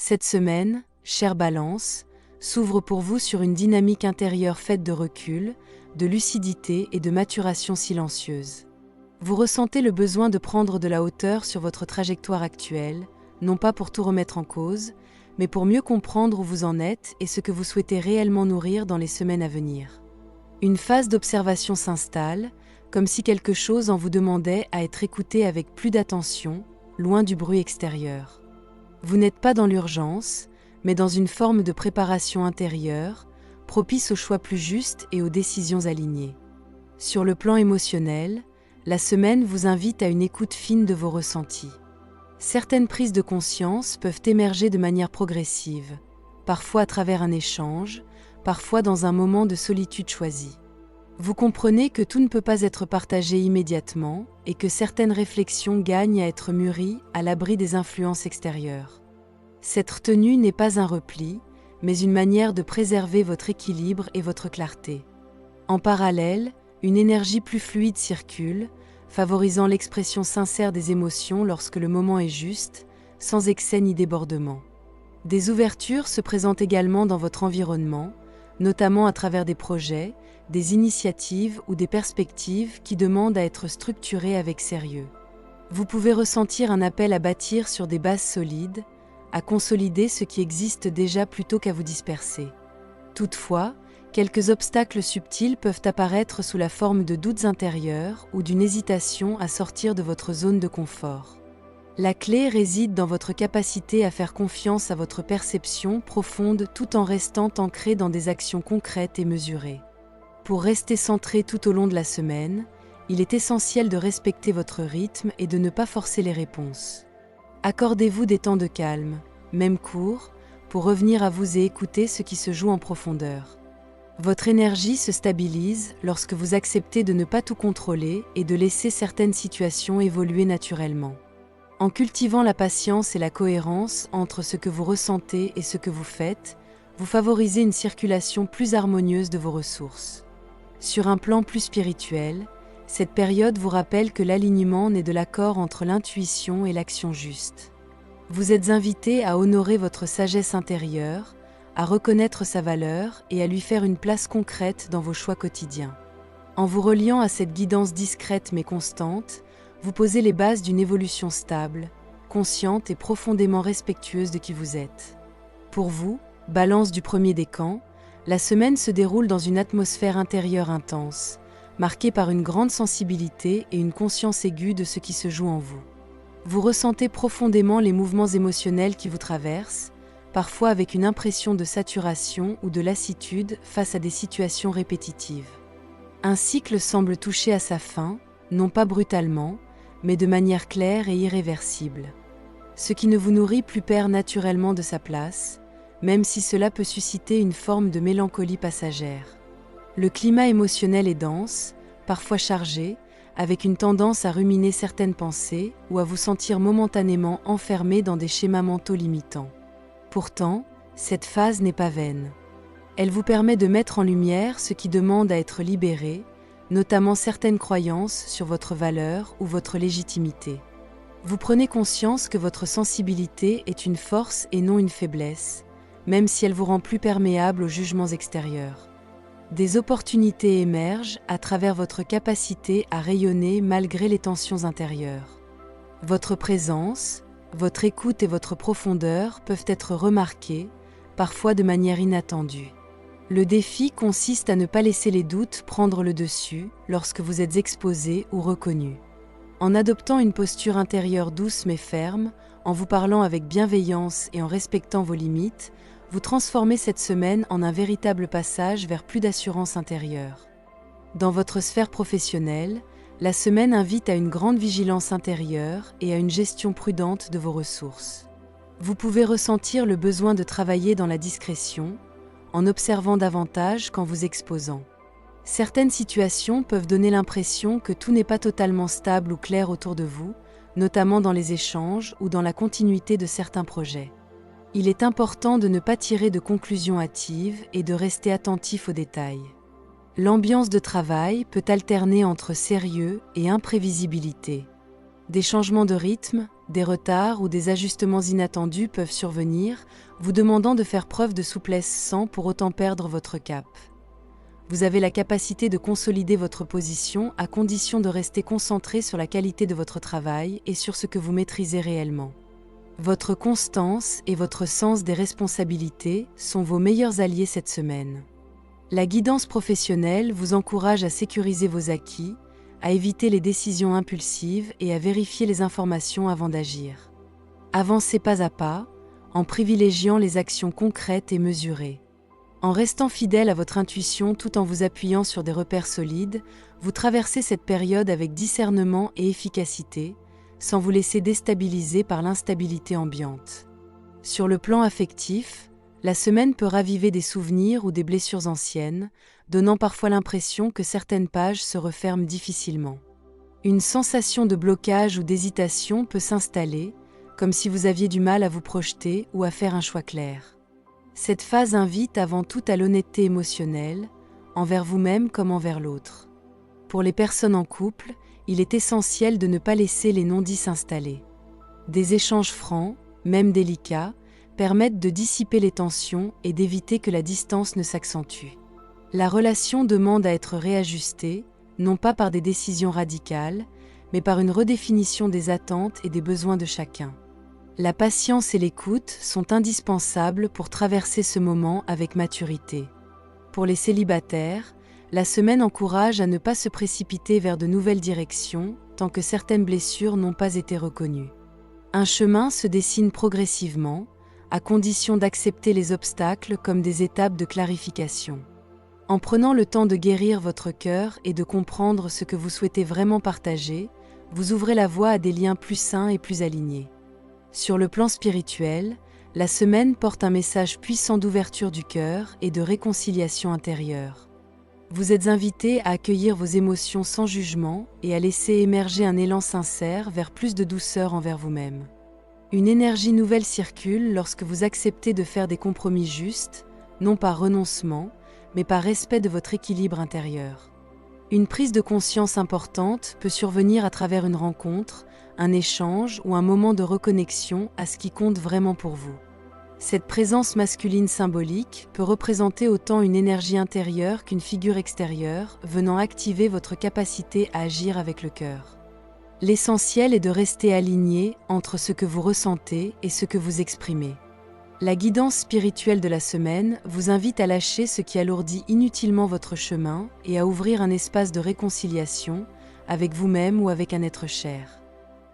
Cette semaine, chère Balance, s'ouvre pour vous sur une dynamique intérieure faite de recul, de lucidité et de maturation silencieuse. Vous ressentez le besoin de prendre de la hauteur sur votre trajectoire actuelle, non pas pour tout remettre en cause, mais pour mieux comprendre où vous en êtes et ce que vous souhaitez réellement nourrir dans les semaines à venir. Une phase d'observation s'installe, comme si quelque chose en vous demandait à être écouté avec plus d'attention, loin du bruit extérieur. Vous n'êtes pas dans l'urgence, mais dans une forme de préparation intérieure, propice aux choix plus justes et aux décisions alignées. Sur le plan émotionnel, la semaine vous invite à une écoute fine de vos ressentis. Certaines prises de conscience peuvent émerger de manière progressive, parfois à travers un échange, parfois dans un moment de solitude choisie. Vous comprenez que tout ne peut pas être partagé immédiatement et que certaines réflexions gagnent à être mûries à l'abri des influences extérieures. Cette retenue n'est pas un repli, mais une manière de préserver votre équilibre et votre clarté. En parallèle, une énergie plus fluide circule, favorisant l'expression sincère des émotions lorsque le moment est juste, sans excès ni débordement. Des ouvertures se présentent également dans votre environnement, notamment à travers des projets, des initiatives ou des perspectives qui demandent à être structurées avec sérieux. Vous pouvez ressentir un appel à bâtir sur des bases solides, à consolider ce qui existe déjà plutôt qu'à vous disperser. Toutefois, quelques obstacles subtils peuvent apparaître sous la forme de doutes intérieurs ou d'une hésitation à sortir de votre zone de confort. La clé réside dans votre capacité à faire confiance à votre perception profonde tout en restant ancré dans des actions concrètes et mesurées. Pour rester centré tout au long de la semaine, il est essentiel de respecter votre rythme et de ne pas forcer les réponses. Accordez-vous des temps de calme, même courts, pour revenir à vous et écouter ce qui se joue en profondeur. Votre énergie se stabilise lorsque vous acceptez de ne pas tout contrôler et de laisser certaines situations évoluer naturellement. En cultivant la patience et la cohérence entre ce que vous ressentez et ce que vous faites, vous favorisez une circulation plus harmonieuse de vos ressources. Sur un plan plus spirituel, cette période vous rappelle que l'alignement naît de l'accord entre l'intuition et l'action juste. Vous êtes invité à honorer votre sagesse intérieure, à reconnaître sa valeur et à lui faire une place concrète dans vos choix quotidiens. En vous reliant à cette guidance discrète mais constante, vous posez les bases d'une évolution stable, consciente et profondément respectueuse de qui vous êtes. Pour vous, Balance du premier décan, la semaine se déroule dans une atmosphère intérieure intense, marquée par une grande sensibilité et une conscience aiguë de ce qui se joue en vous. Vous ressentez profondément les mouvements émotionnels qui vous traversent, parfois avec une impression de saturation ou de lassitude face à des situations répétitives. Un cycle semble toucher à sa fin, non pas brutalement, mais de manière claire et irréversible. Ce qui ne vous nourrit plus perd naturellement de sa place, même si cela peut susciter une forme de mélancolie passagère. Le climat émotionnel est dense, parfois chargé, avec une tendance à ruminer certaines pensées ou à vous sentir momentanément enfermé dans des schémas mentaux limitants. Pourtant, cette phase n'est pas vaine. Elle vous permet de mettre en lumière ce qui demande à être libéré, notamment certaines croyances sur votre valeur ou votre légitimité. Vous prenez conscience que votre sensibilité est une force et non une faiblesse, même si elle vous rend plus perméable aux jugements extérieurs. Des opportunités émergent à travers votre capacité à rayonner malgré les tensions intérieures. Votre présence, votre écoute et votre profondeur peuvent être remarquées, parfois de manière inattendue. Le défi consiste à ne pas laisser les doutes prendre le dessus lorsque vous êtes exposé ou reconnu. En adoptant une posture intérieure douce mais ferme, en vous parlant avec bienveillance et en respectant vos limites, vous transformez cette semaine en un véritable passage vers plus d'assurance intérieure. Dans votre sphère professionnelle, la semaine invite à une grande vigilance intérieure et à une gestion prudente de vos ressources. Vous pouvez ressentir le besoin de travailler dans la discrétion, en observant davantage qu'en vous exposant. Certaines situations peuvent donner l'impression que tout n'est pas totalement stable ou clair autour de vous, notamment dans les échanges ou dans la continuité de certains projets. Il est important de ne pas tirer de conclusions hâtives et de rester attentif aux détails. L'ambiance de travail peut alterner entre sérieux et imprévisibilité. Des changements de rythme, des retards ou des ajustements inattendus peuvent survenir, vous demandant de faire preuve de souplesse sans pour autant perdre votre cap. Vous avez la capacité de consolider votre position à condition de rester concentré sur la qualité de votre travail et sur ce que vous maîtrisez réellement. Votre constance et votre sens des responsabilités sont vos meilleurs alliés cette semaine. La guidance professionnelle vous encourage à sécuriser vos acquis, à éviter les décisions impulsives et à vérifier les informations avant d'agir. Avancez pas à pas, en privilégiant les actions concrètes et mesurées. En restant fidèle à votre intuition tout en vous appuyant sur des repères solides, vous traversez cette période avec discernement et efficacité, sans vous laisser déstabiliser par l'instabilité ambiante. Sur le plan affectif, la semaine peut raviver des souvenirs ou des blessures anciennes, donnant parfois l'impression que certaines pages se referment difficilement. Une sensation de blocage ou d'hésitation peut s'installer, comme si vous aviez du mal à vous projeter ou à faire un choix clair. Cette phase invite avant tout à l'honnêteté émotionnelle, envers vous-même comme envers l'autre. Pour les personnes en couple, il est essentiel de ne pas laisser les non-dits s'installer. Des échanges francs, même délicats, permettent de dissiper les tensions et d'éviter que la distance ne s'accentue. La relation demande à être réajustée, non pas par des décisions radicales, mais par une redéfinition des attentes et des besoins de chacun. La patience et l'écoute sont indispensables pour traverser ce moment avec maturité. Pour les célibataires, la semaine encourage à ne pas se précipiter vers de nouvelles directions tant que certaines blessures n'ont pas été reconnues. Un chemin se dessine progressivement, à condition d'accepter les obstacles comme des étapes de clarification. En prenant le temps de guérir votre cœur et de comprendre ce que vous souhaitez vraiment partager, vous ouvrez la voie à des liens plus sains et plus alignés. Sur le plan spirituel, la semaine porte un message puissant d'ouverture du cœur et de réconciliation intérieure. Vous êtes invité à accueillir vos émotions sans jugement et à laisser émerger un élan sincère vers plus de douceur envers vous-même. Une énergie nouvelle circule lorsque vous acceptez de faire des compromis justes, non par renoncement, mais par respect de votre équilibre intérieur. Une prise de conscience importante peut survenir à travers une rencontre, un échange ou un moment de reconnexion à ce qui compte vraiment pour vous. Cette présence masculine symbolique peut représenter autant une énergie intérieure qu'une figure extérieure, venant activer votre capacité à agir avec le cœur. L'essentiel est de rester aligné entre ce que vous ressentez et ce que vous exprimez. La guidance spirituelle de la semaine vous invite à lâcher ce qui alourdit inutilement votre chemin et à ouvrir un espace de réconciliation avec vous-même ou avec un être cher.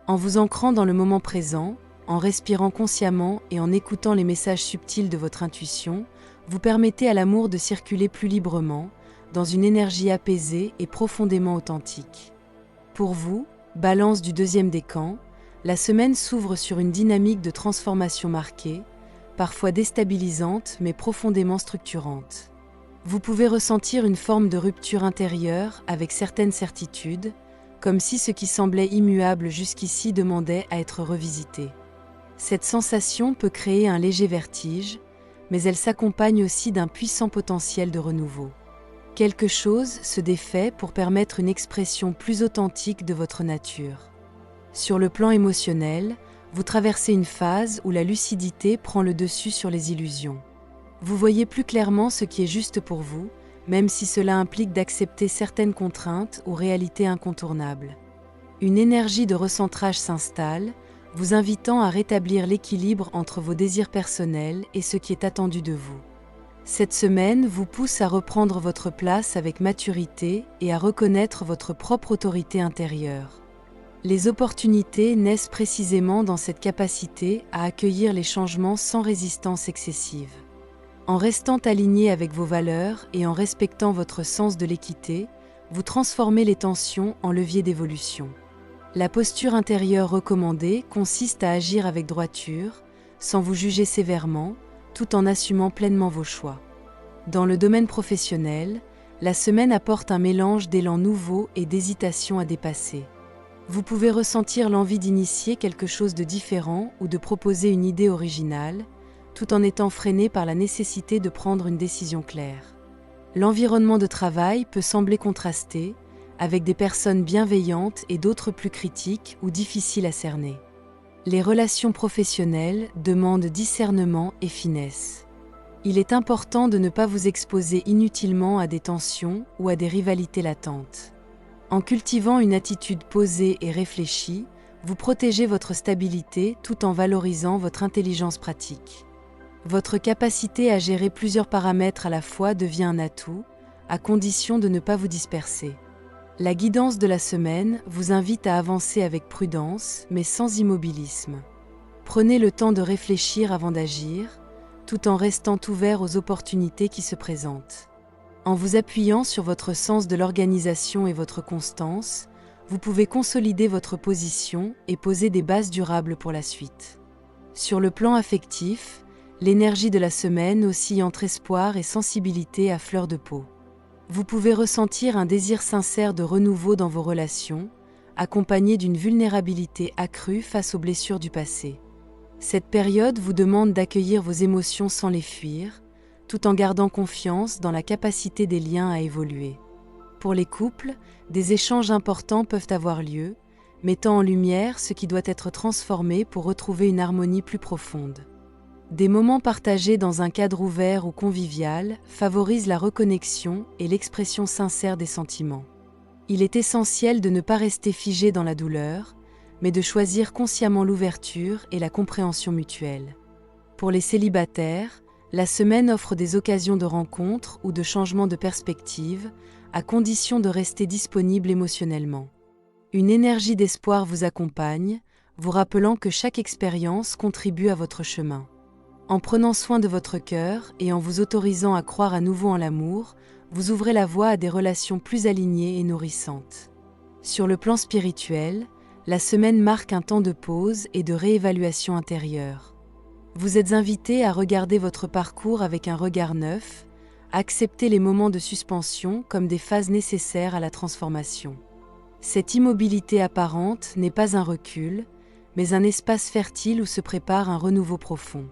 En vous ancrant dans le moment présent, en respirant consciemment et en écoutant les messages subtils de votre intuition, vous permettez à l'amour de circuler plus librement, dans une énergie apaisée et profondément authentique. Pour vous, Balance du deuxième décan, la semaine s'ouvre sur une dynamique de transformation marquée, parfois déstabilisante mais profondément structurante. Vous pouvez ressentir une forme de rupture intérieure avec certaines certitudes, comme si ce qui semblait immuable jusqu'ici demandait à être revisité. Cette sensation peut créer un léger vertige, mais elle s'accompagne aussi d'un puissant potentiel de renouveau. Quelque chose se défait pour permettre une expression plus authentique de votre nature. Sur le plan émotionnel, vous traversez une phase où la lucidité prend le dessus sur les illusions. Vous voyez plus clairement ce qui est juste pour vous, même si cela implique d'accepter certaines contraintes ou réalités incontournables. Une énergie de recentrage s'installe, vous invitant à rétablir l'équilibre entre vos désirs personnels et ce qui est attendu de vous. Cette semaine vous pousse à reprendre votre place avec maturité et à reconnaître votre propre autorité intérieure. Les opportunités naissent précisément dans cette capacité à accueillir les changements sans résistance excessive. En restant aligné avec vos valeurs et en respectant votre sens de l'équité, vous transformez les tensions en levier d'évolution. La posture intérieure recommandée consiste à agir avec droiture, sans vous juger sévèrement, tout en assumant pleinement vos choix. Dans le domaine professionnel, la semaine apporte un mélange d'élan nouveau et d'hésitation à dépasser. Vous pouvez ressentir l'envie d'initier quelque chose de différent ou de proposer une idée originale, tout en étant freiné par la nécessité de prendre une décision claire. L'environnement de travail peut sembler contrasté, avec des personnes bienveillantes et d'autres plus critiques ou difficiles à cerner. Les relations professionnelles demandent discernement et finesse. Il est important de ne pas vous exposer inutilement à des tensions ou à des rivalités latentes. En cultivant une attitude posée et réfléchie, vous protégez votre stabilité tout en valorisant votre intelligence pratique. Votre capacité à gérer plusieurs paramètres à la fois devient un atout, à condition de ne pas vous disperser. La guidance de la semaine vous invite à avancer avec prudence, mais sans immobilisme. Prenez le temps de réfléchir avant d'agir, tout en restant ouvert aux opportunités qui se présentent. En vous appuyant sur votre sens de l'organisation et votre constance, vous pouvez consolider votre position et poser des bases durables pour la suite. Sur le plan affectif, l'énergie de la semaine oscille entre espoir et sensibilité à fleur de peau. Vous pouvez ressentir un désir sincère de renouveau dans vos relations, accompagné d'une vulnérabilité accrue face aux blessures du passé. Cette période vous demande d'accueillir vos émotions sans les fuir, tout en gardant confiance dans la capacité des liens à évoluer. Pour les couples, des échanges importants peuvent avoir lieu, mettant en lumière ce qui doit être transformé pour retrouver une harmonie plus profonde. Des moments partagés dans un cadre ouvert ou convivial favorisent la reconnexion et l'expression sincère des sentiments. Il est essentiel de ne pas rester figé dans la douleur, mais de choisir consciemment l'ouverture et la compréhension mutuelle. Pour les célibataires, la semaine offre des occasions de rencontres ou de changement de perspective, à condition de rester disponible émotionnellement. Une énergie d'espoir vous accompagne, vous rappelant que chaque expérience contribue à votre chemin. En prenant soin de votre cœur et en vous autorisant à croire à nouveau en l'amour, vous ouvrez la voie à des relations plus alignées et nourrissantes. Sur le plan spirituel, la semaine marque un temps de pause et de réévaluation intérieure. Vous êtes invité à regarder votre parcours avec un regard neuf, à accepter les moments de suspension comme des phases nécessaires à la transformation. Cette immobilité apparente n'est pas un recul, mais un espace fertile où se prépare un renouveau profond.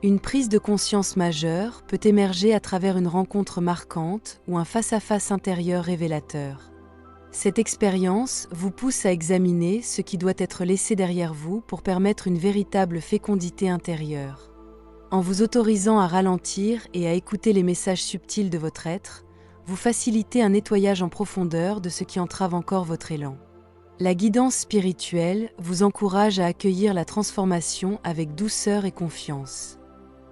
Une prise de conscience majeure peut émerger à travers une rencontre marquante ou un face-à-face intérieur révélateur. Cette expérience vous pousse à examiner ce qui doit être laissé derrière vous pour permettre une véritable fécondité intérieure. En vous autorisant à ralentir et à écouter les messages subtils de votre être, vous facilitez un nettoyage en profondeur de ce qui entrave encore votre élan. La guidance spirituelle vous encourage à accueillir la transformation avec douceur et confiance.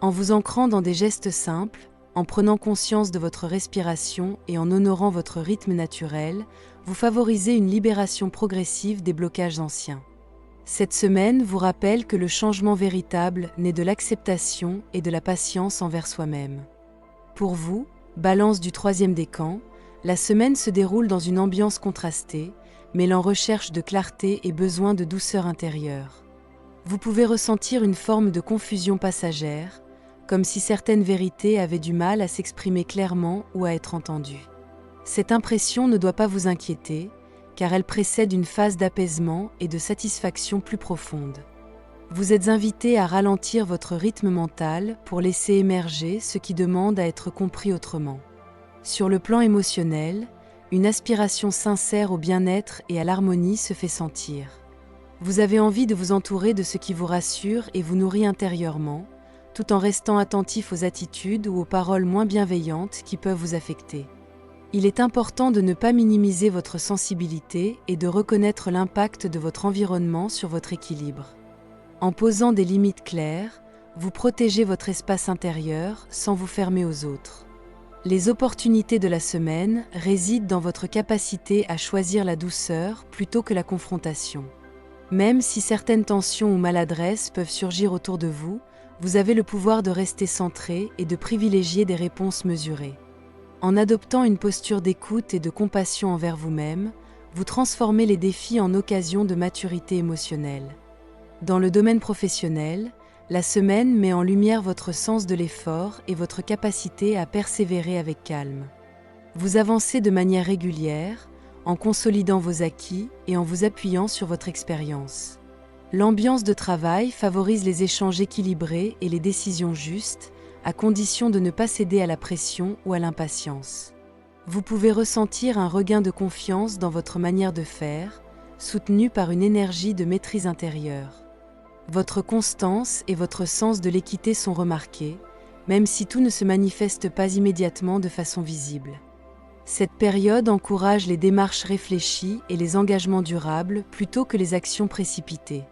En vous ancrant dans des gestes simples, en prenant conscience de votre respiration et en honorant votre rythme naturel, vous favorisez une libération progressive des blocages anciens. Cette semaine vous rappelle que le changement véritable naît de l'acceptation et de la patience envers soi-même. Pour vous, Balance du troisième décan, la semaine se déroule dans une ambiance contrastée, mêlant recherche de clarté et besoin de douceur intérieure. Vous pouvez ressentir une forme de confusion passagère, comme si certaines vérités avaient du mal à s'exprimer clairement ou à être entendues. Cette impression ne doit pas vous inquiéter, car elle précède une phase d'apaisement et de satisfaction plus profonde. Vous êtes invité à ralentir votre rythme mental pour laisser émerger ce qui demande à être compris autrement. Sur le plan émotionnel, une aspiration sincère au bien-être et à l'harmonie se fait sentir. Vous avez envie de vous entourer de ce qui vous rassure et vous nourrit intérieurement, tout en restant attentif aux attitudes ou aux paroles moins bienveillantes qui peuvent vous affecter. Il est important de ne pas minimiser votre sensibilité et de reconnaître l'impact de votre environnement sur votre équilibre. En posant des limites claires, vous protégez votre espace intérieur sans vous fermer aux autres. Les opportunités de la semaine résident dans votre capacité à choisir la douceur plutôt que la confrontation. Même si certaines tensions ou maladresses peuvent surgir autour de vous, vous avez le pouvoir de rester centré et de privilégier des réponses mesurées. En adoptant une posture d'écoute et de compassion envers vous-même, vous transformez les défis en occasions de maturité émotionnelle. Dans le domaine professionnel, la semaine met en lumière votre sens de l'effort et votre capacité à persévérer avec calme. Vous avancez de manière régulière, en consolidant vos acquis et en vous appuyant sur votre expérience. L'ambiance de travail favorise les échanges équilibrés et les décisions justes, à condition de ne pas céder à la pression ou à l'impatience. Vous pouvez ressentir un regain de confiance dans votre manière de faire, soutenu par une énergie de maîtrise intérieure. Votre constance et votre sens de l'équité sont remarqués, même si tout ne se manifeste pas immédiatement de façon visible. Cette période encourage les démarches réfléchies et les engagements durables plutôt que les actions précipitées.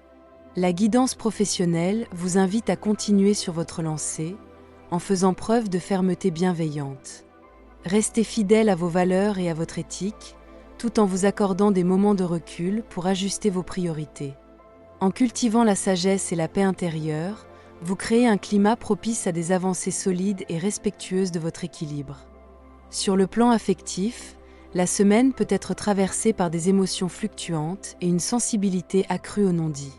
La guidance professionnelle vous invite à continuer sur votre lancée, en faisant preuve de fermeté bienveillante. Restez fidèle à vos valeurs et à votre éthique, tout en vous accordant des moments de recul pour ajuster vos priorités. En cultivant la sagesse et la paix intérieure, vous créez un climat propice à des avancées solides et respectueuses de votre équilibre. Sur le plan affectif, la semaine peut être traversée par des émotions fluctuantes et une sensibilité accrue au non-dit.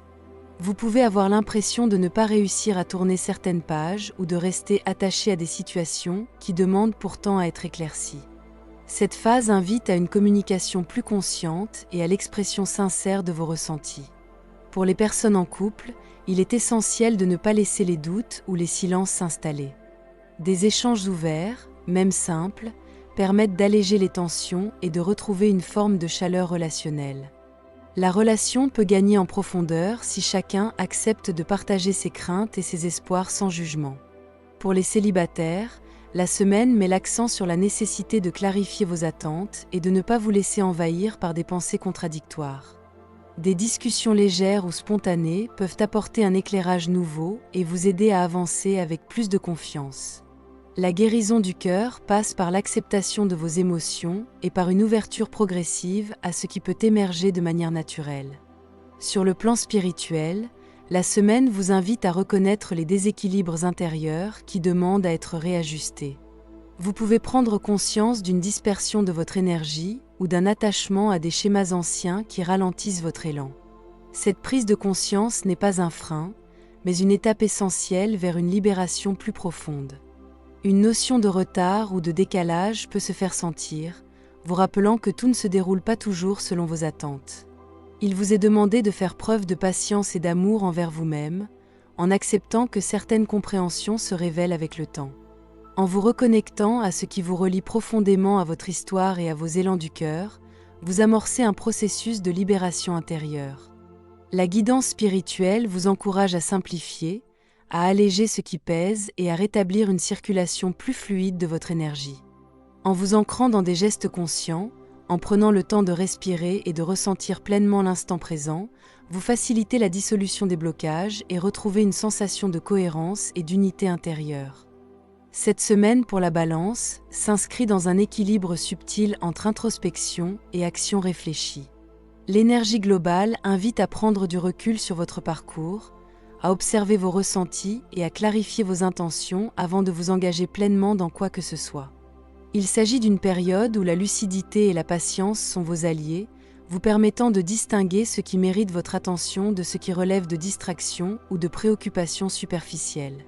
Vous pouvez avoir l'impression de ne pas réussir à tourner certaines pages ou de rester attaché à des situations qui demandent pourtant à être éclaircies. Cette phase invite à une communication plus consciente et à l'expression sincère de vos ressentis. Pour les personnes en couple, il est essentiel de ne pas laisser les doutes ou les silences s'installer. Des échanges ouverts, même simples, permettent d'alléger les tensions et de retrouver une forme de chaleur relationnelle. La relation peut gagner en profondeur si chacun accepte de partager ses craintes et ses espoirs sans jugement. Pour les célibataires, la semaine met l'accent sur la nécessité de clarifier vos attentes et de ne pas vous laisser envahir par des pensées contradictoires. Des discussions légères ou spontanées peuvent apporter un éclairage nouveau et vous aider à avancer avec plus de confiance. La guérison du cœur passe par l'acceptation de vos émotions et par une ouverture progressive à ce qui peut émerger de manière naturelle. Sur le plan spirituel, la semaine vous invite à reconnaître les déséquilibres intérieurs qui demandent à être réajustés. Vous pouvez prendre conscience d'une dispersion de votre énergie ou d'un attachement à des schémas anciens qui ralentissent votre élan. Cette prise de conscience n'est pas un frein, mais une étape essentielle vers une libération plus profonde. Une notion de retard ou de décalage peut se faire sentir, vous rappelant que tout ne se déroule pas toujours selon vos attentes. Il vous est demandé de faire preuve de patience et d'amour envers vous-même, en acceptant que certaines compréhensions se révèlent avec le temps. En vous reconnectant à ce qui vous relie profondément à votre histoire et à vos élans du cœur, vous amorcez un processus de libération intérieure. La guidance spirituelle vous encourage à simplifier, à alléger ce qui pèse et à rétablir une circulation plus fluide de votre énergie. En vous ancrant dans des gestes conscients, en prenant le temps de respirer et de ressentir pleinement l'instant présent, vous facilitez la dissolution des blocages et retrouvez une sensation de cohérence et d'unité intérieure. Cette semaine pour la Balance s'inscrit dans un équilibre subtil entre introspection et action réfléchie. L'énergie globale invite à prendre du recul sur votre parcours, à observer vos ressentis et à clarifier vos intentions avant de vous engager pleinement dans quoi que ce soit. Il s'agit d'une période où la lucidité et la patience sont vos alliés, vous permettant de distinguer ce qui mérite votre attention de ce qui relève de distractions ou de préoccupations superficielles.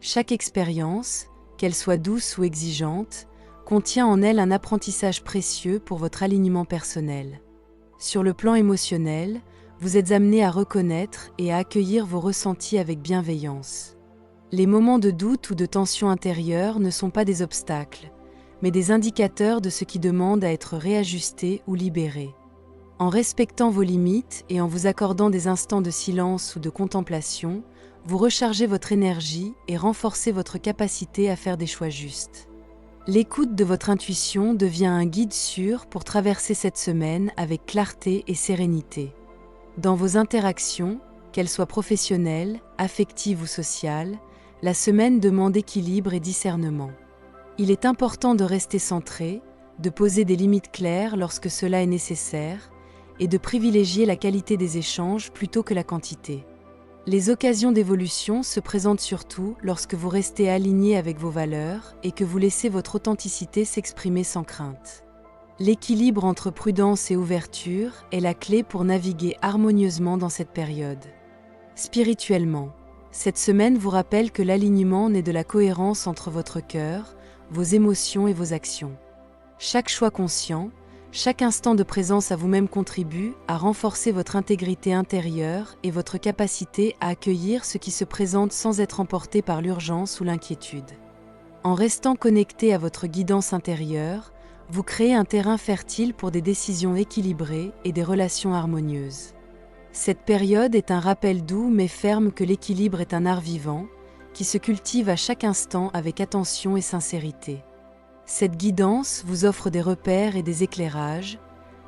Chaque expérience, qu'elle soit douce ou exigeante, contient en elle un apprentissage précieux pour votre alignement personnel. Sur le plan émotionnel, vous êtes amené à reconnaître et à accueillir vos ressentis avec bienveillance. Les moments de doute ou de tension intérieure ne sont pas des obstacles, mais des indicateurs de ce qui demande à être réajusté ou libéré. En respectant vos limites et en vous accordant des instants de silence ou de contemplation, vous rechargez votre énergie et renforcez votre capacité à faire des choix justes. L'écoute de votre intuition devient un guide sûr pour traverser cette semaine avec clarté et sérénité. Dans vos interactions, qu'elles soient professionnelles, affectives ou sociales, la semaine demande équilibre et discernement. Il est important de rester centré, de poser des limites claires lorsque cela est nécessaire, et de privilégier la qualité des échanges plutôt que la quantité. Les occasions d'évolution se présentent surtout lorsque vous restez aligné avec vos valeurs et que vous laissez votre authenticité s'exprimer sans crainte. L'équilibre entre prudence et ouverture est la clé pour naviguer harmonieusement dans cette période. Spirituellement, cette semaine vous rappelle que l'alignement naît de la cohérence entre votre cœur, vos émotions et vos actions. Chaque choix conscient, chaque instant de présence à vous-même contribue à renforcer votre intégrité intérieure et votre capacité à accueillir ce qui se présente sans être emporté par l'urgence ou l'inquiétude. En restant connecté à votre guidance intérieure, Vous créez un terrain fertile pour des décisions équilibrées et des relations harmonieuses. Cette période est un rappel doux mais ferme que l'équilibre est un art vivant, qui se cultive à chaque instant avec attention et sincérité. Cette guidance vous offre des repères et des éclairages,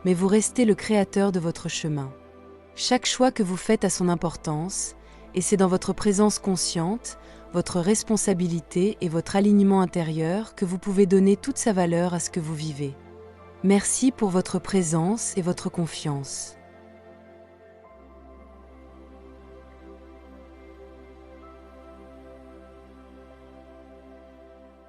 mais vous restez le créateur de votre chemin. Chaque choix que vous faites a son importance, et c'est dans votre présence consciente, votre responsabilité et votre alignement intérieur que vous pouvez donner toute sa valeur à ce que vous vivez. Merci pour votre présence et votre confiance.